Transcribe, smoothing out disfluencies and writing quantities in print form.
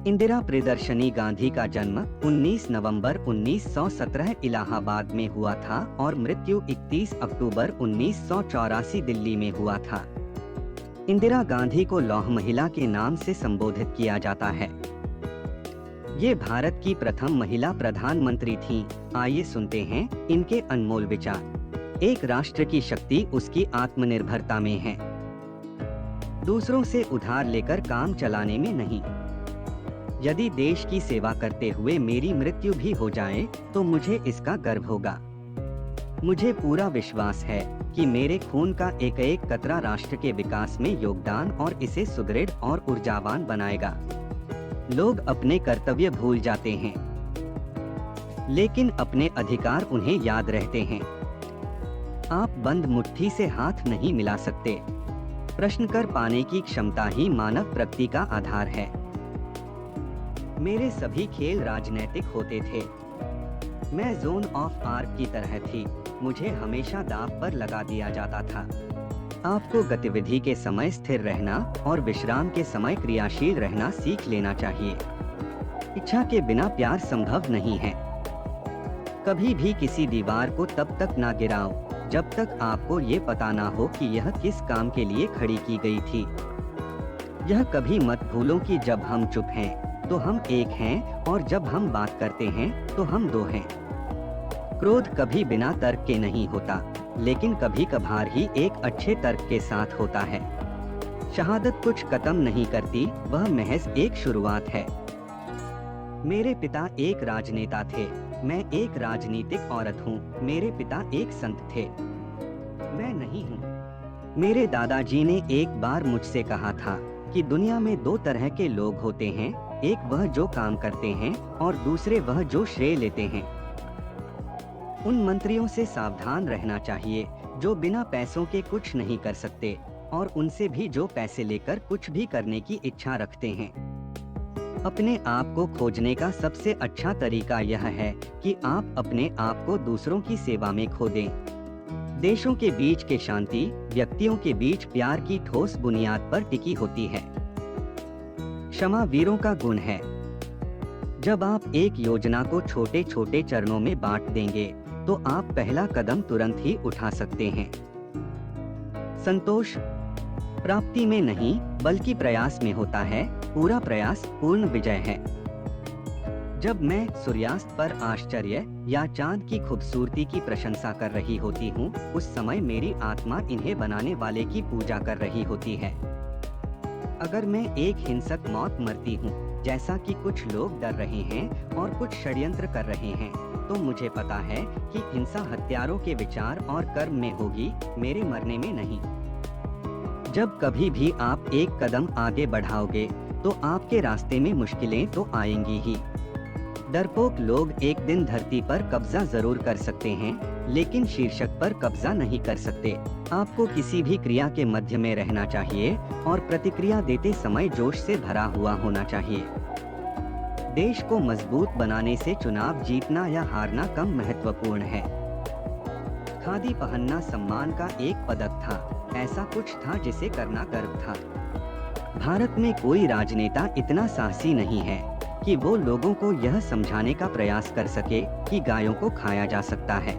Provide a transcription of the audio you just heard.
इंदिरा प्रियदर्शनी गांधी का जन्म 19 नवंबर 1917 इलाहाबाद में हुआ था और मृत्यु 31 अक्टूबर 1984 दिल्ली में हुआ था। इंदिरा गांधी को लौह महिला के नाम से संबोधित किया जाता है। ये भारत की प्रथम महिला प्रधानमंत्री थीं। आइए सुनते हैं इनके अनमोल विचार। एक राष्ट्र की शक्ति उसकी आत्मनिर्भरता में है, दूसरों से उधार लेकर काम चलाने में नहीं। यदि देश की सेवा करते हुए मेरी मृत्यु भी हो जाए तो मुझे इसका गर्व होगा। मुझे पूरा विश्वास है कि मेरे खून का एक एक कतरा राष्ट्र के विकास में योगदान और इसे सुदृढ़ और ऊर्जावान बनाएगा। लोग अपने कर्तव्य भूल जाते हैं, लेकिन अपने अधिकार उन्हें याद रहते हैं। आप बंद मुट्ठी से हाथ नहीं मिला सकते। प्रश्न कर पाने की क्षमता ही मानव प्रगति का आधार है। मेरे सभी खेल राजनैतिक होते थे। मैं जोन ऑफ आर्क की तरह थी। मुझे हमेशा दांव पर लगा दिया जाता था। आपको गतिविधि के समय स्थिर रहना और विश्राम के समय क्रियाशील रहना सीख लेना चाहिए। इच्छा के बिना प्यार संभव नहीं है। कभी भी किसी दीवार को तब तक ना गिराओ जब तक आपको ये पता ना हो कि यह किस काम के लिए खड़ी की गई थी। यह कभी मत भूलो कि जब हम चुप हैं तो हम एक हैं और जब हम बात करते हैं तो हम दो हैं। क्रोध कभी बिना तर्क के नहीं होता, लेकिन कभी कभार ही एक अच्छे तर्क के साथ होता है। शहादत कुछ खत्म नहीं करती, वह महज एक शुरुआत है। मेरे पिता एक राजनेता थे। मैं एक राजनीतिक औरत हूँ। मेरे पिता एक संत थे। मैं नहीं हूँ। मेरे दादाजी ने एक बार मुझसे कहा था कि दुनिया में दो तरह के लोग होते हैं, एक वह जो काम करते हैं और दूसरे वह जो श्रेय लेते हैं। उन मंत्रियों से सावधान रहना चाहिए जो बिना पैसों के कुछ नहीं कर सकते, और उनसे भी जो पैसे लेकर कुछ भी करने की इच्छा रखते हैं। अपने आप को खोजने का सबसे अच्छा तरीका यह है कि आप अपने आप को दूसरों की सेवा में खो दें। देशों के बीच के शांति व्यक्तियों के बीच प्यार की ठोस बुनियाद पर टिकी होती है। क्षमा वीरों का गुण है। जब आप एक योजना को छोटे छोटे चरणों में बांट देंगे तो आप पहला कदम तुरंत ही उठा सकते हैं। संतोष प्राप्ति में नहीं बल्कि प्रयास में होता है। पूरा प्रयास पूर्ण विजय है। जब मैं सूर्यास्त पर आश्चर्य या चांद की खूबसूरती की प्रशंसा कर रही होती हूँ, उस समय मेरी आत्मा इन्हें बनाने वाले की पूजा कर रही होती है। अगर मैं एक हिंसक मौत मरती हूँ, जैसा कि कुछ लोग डर रहे हैं और कुछ षड्यंत्र कर रहे हैं, तो मुझे पता है कि हिंसा हत्यारों के विचार और कर्म में होगी, मेरे मरने में नहीं। जब कभी भी आप एक कदम आगे बढ़ाओगे तो आपके रास्ते में मुश्किलें तो आएंगी ही। डरपोक लोग एक दिन धरती पर कब्जा जरूर कर सकते हैं, लेकिन शीर्षक पर कब्जा नहीं कर सकते। आपको किसी भी क्रिया के मध्य में रहना चाहिए और प्रतिक्रिया देते समय जोश से भरा हुआ होना चाहिए। देश को मजबूत बनाने से चुनाव जीतना या हारना कम महत्वपूर्ण है। खादी पहनना सम्मान का एक पदक था। ऐसा कुछ था जिसे करना गर्व था। भारत में कोई राजनेता इतना साहसी नहीं है कि वो लोगों को यह समझाने का प्रयास कर सके कि गायों को खाया जा सकता है।